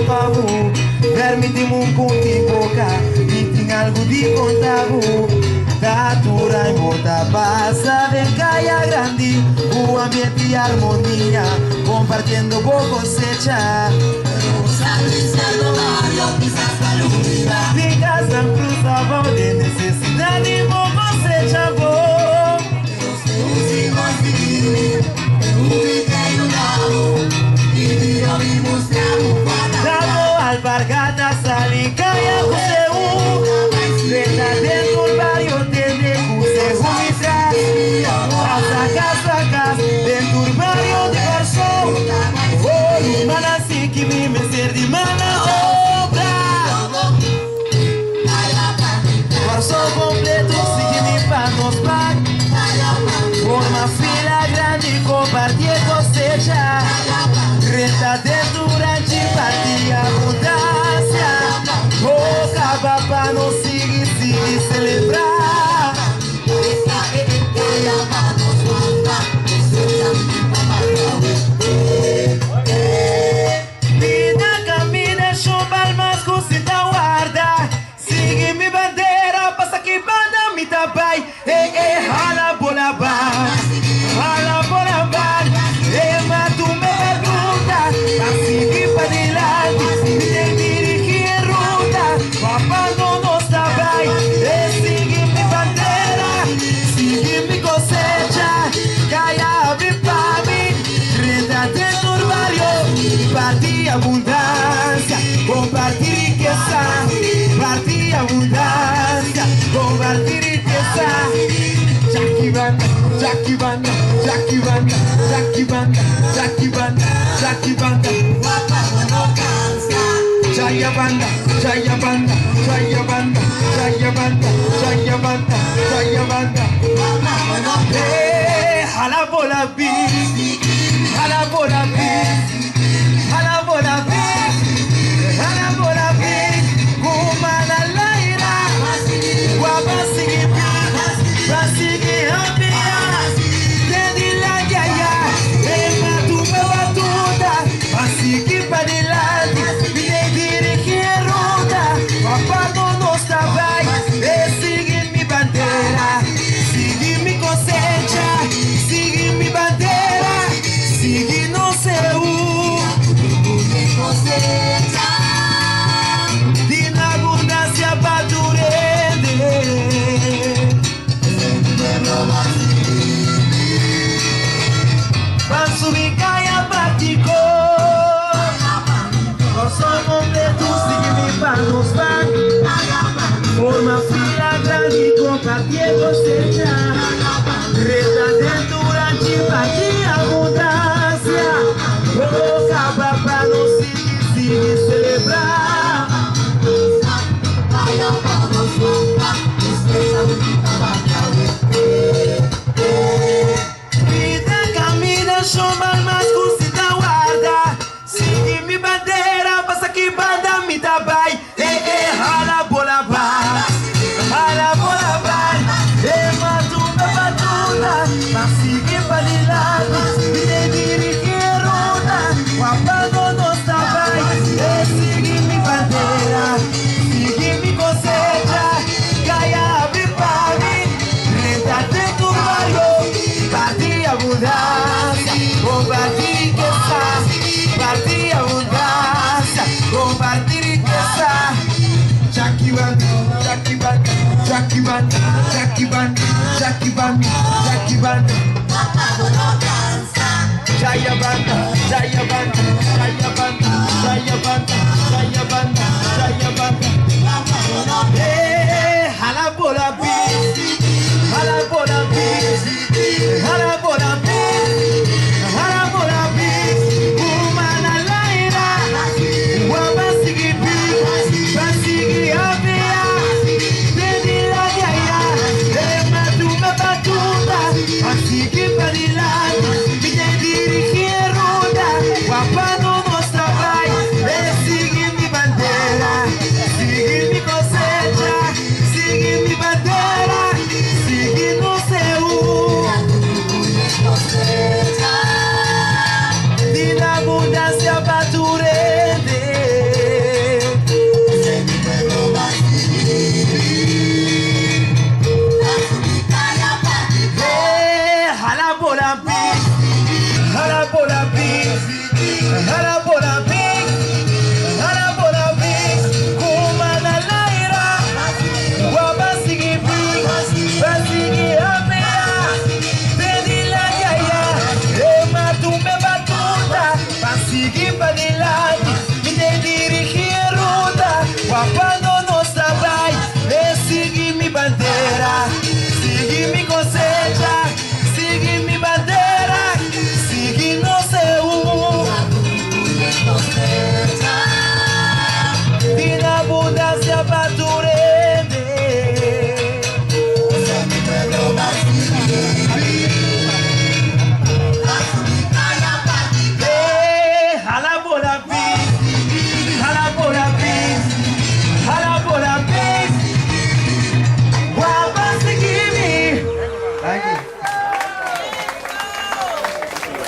pavu. Permite-me ponto em boca e tem algo de contago. Tatura e bota passa, vem caia grande. O ambiente e harmonia, compartiendo boa cosecha. Ficas na cruzava de necessidade, boa cosecha boa. Damo alpargatas, salicaya, cuseu. Reta dentro do barrio, tende cuseu, mitra. Casa, casa, dentro do barrio de Varsou. Oh, mana, assim que me ser de mana obra. Varsou completo, sigue-me para nos pag. Forma fila grande, compartilha cosecha. Renta dentro durante partia abundância. Oh, cabapa não sigue celebrar. Vida caminha, chuva, mas cosita guarda. Sigue mi bandeira, passa que banda me tapai. Hala bola bar, hala bola bar. Mato me pergunta, assim que para de lado, me tem dirigir em ruta. Papá não nos tapai, sigue mi bandeira, sigue mi cosecha. Caia abre para mim, renda dentro do barrio, partir abundância, compartir riqueza, partir abundância, compartir riqueza. Jackie Banda, Jackie Banda, Jackie Banda, Jackie Banda, Jackie Banda, Jackie Banda. Jaya Banda, Jaya Banda, Jaya Banda, Jaya Banda, Jaya Banda, Jaya Banda. Hala bola bi, hala bola bi, hala bola bi, hala bola bi. Gumana laira, wabasigi bi, basigi ambia. Dedi la yaya, matu me batuta, basigi pa de lado, vine dirigir ruta. Papá no nos trabai, sigue mi bandera, sigue mi cosecha, sigue mi bandera, sigue no seu. Mi cosecha, din abundancia paturende. Van subir caia pratico. Nosso completo sigue mi panos van. Forma fila grande, compartir cosecha. Reta dentro durante partir abundância. Oh, cabapa não sigue celebrar. Vida caminha, chama, mas cosita guarda. Sigue mi bandeira, passa que banda me tabai. Hala bola bar, hala bola bar. Mato me batuta, mas sigue para de lado, vine dirigir ruta. Papá no nos tabai, sigue mi bandeira, sigue mi cosecha. Caia abre para mim, renta dentro do barrio, partir abundância, compartir riqueza, partir abundância, compartir riqueza. Jackie Banda, Jackie Banda, Jackie Banda, Jackie Banda, Jackie Banda, Jackie Banda. Jaya Banda, Jaya Banda, Jaya Banda, Jaya Banda.